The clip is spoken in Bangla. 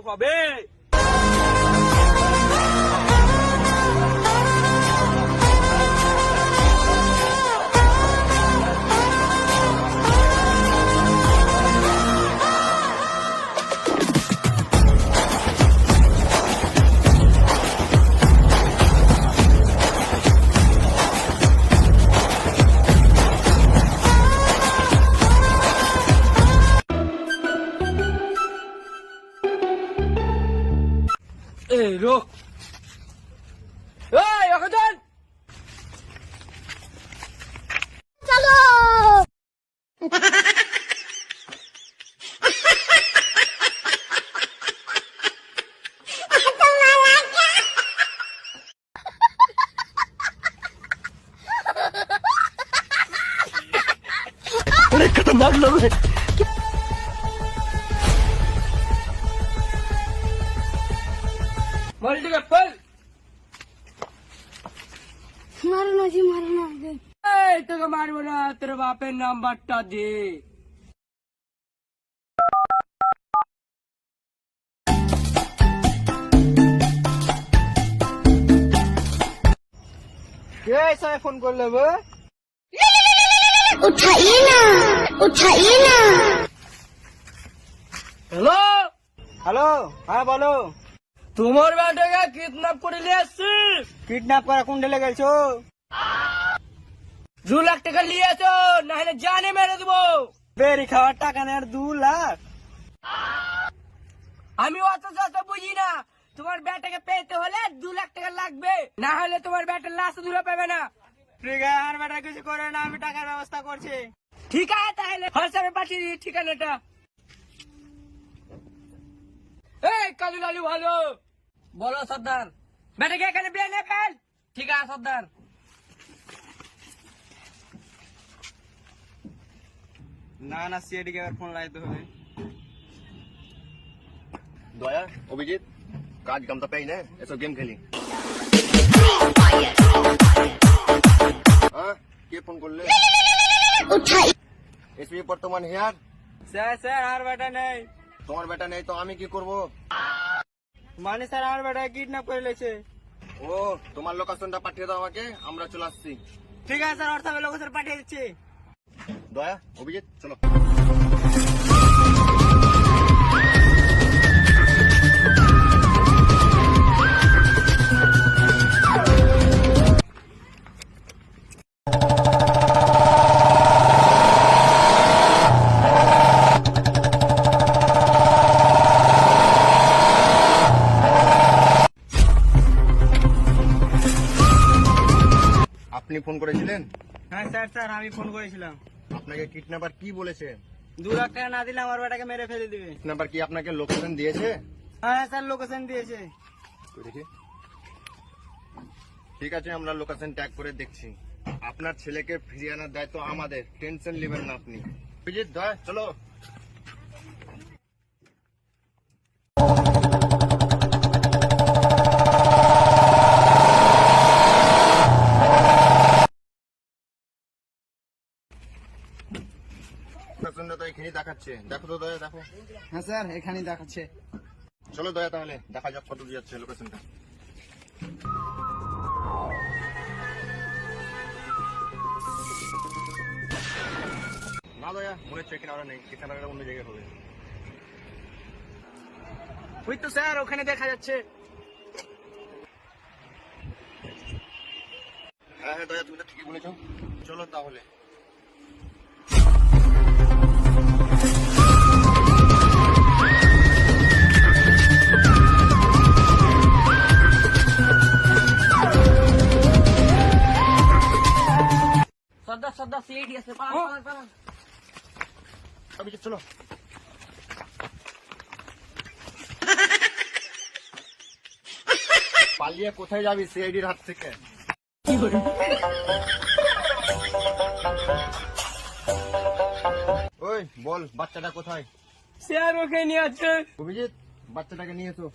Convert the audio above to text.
পাবে। এই রোক, এই অকজন চলো। अरे खतरनाक लोग हैं। मल्टी का फल মারো না জি, মারো না। তোকে মারবো না, তোর বাপের নাম্বারটা দে। কে এসে ফোন করলে গো? উঠাইয়ে না, উঠাইয়ে না। হ্যালো হ্যালো, হ্যাঁ বলো। তোমার বেটাকে কিডন্যাপ করে নিয়ে আসছি। কিডন্যাপ করা কোন ঢেলে গেছো? 2 লাখ টাকা নিয়েছো, না হলে জানে মেরে দেবো। বেরি খাওয়ার টাকা নেই আর 2 লাখ? আমি অত যত বুঝি না, তোমার বেটাকে পেতে হলে 2 লাখ টাকা লাগবে, না হলে তোমার বেটার লাশ ধরে পাবে না। ঠিক আছে, আর বেটা কিছু করে না, আমি টাকার ব্যবস্থা করছি। ঠিক আছে তাহলে হোয়াটসঅ্যাপে পাঠিয়ে দিই ঠিকানাটা। এই কালু লালু ভালো বলো সর্দার, বেটাকে এখানে বিয়ে নিয়ে ফেল। ঠিক আছে সর্দার। না না, সিআইডি কে ফোন লাগাইতে হবে। দয়া অভিজিৎ কাজ কাম তো পাই না, এসব গেম খেলি। হ্যাঁ কে ফোন করলে? উঠাই এসপি বর্তমান হেয়ার। স্যার স্যার আর বেটা নেই। তোমার বেটা নেই তো আমি কি করব? মানে স্যার আর বেটা কিডন্যাপ করে লেছে। ও তোমার লোকেশনটা পাঠিয়ে দাও আমাকে, আমরা চলে আসছি। ঠিক আছে স্যার, হোয়াটসঅ্যাপে লোকেশন পাঠিয়ে দিচ্ছি। দয়া অভিজিৎ চলো। আপনি ফোন করেছিলেন? হ্যাঁ স্যার স্যার, আমি ফোন করেছিলাম। আপনাকে কিডন্যাপার কি বলেছে? 2 লাখ টাকা না দিলে আমার বেটাকে মেরে ফেলে দিবে। কিডন্যাপার কি আপনাকে লোকেশন দিয়েছে? হ্যাঁ স্যার, লোকেশন দিয়েছে। তো দেখি। ঠিক আছে, আমরা লোকেশন ট্যাগ করে দেখছি। আপনার ছেলেকে ফিরিয়ে আনার দায়িত্ব আমাদের, টেনশন নেবেন না আপনি। অভিজিৎ দয়া চলো। লোকেশনটা তো এখানেই দেখাচ্ছে, দেখো তো দয়া, দেখো। হ্যাঁ স্যার, এখানেই দেখাচ্ছে। চলো দয়া তাহলে দেখা যাক কত দূর যাচ্ছে লোকেশনটা। না দয়া, মনে হচ্ছে এখানে ওরা নেই, এখানে ওরা অন্য জায়গায় হবে। ওই তো স্যার, ওখানে দেখা যাচ্ছে। হ্যাঁ হ্যাঁ দয়া, তুমি তো ঠিকই বলেছো। চলো তাহলে। সর্দার সর্দার সিআইডি আছে, পালান পালান পালান। অভিজিৎ চলো। পালিয়ে কোথায় যাবি সিআইডির হাত থেকে? ওই বল, বাচ্চাটা কোথায়? স্যার ওখানে আছে। অভিজিৎ বাচ্চাটাকে নিয়ে এসো।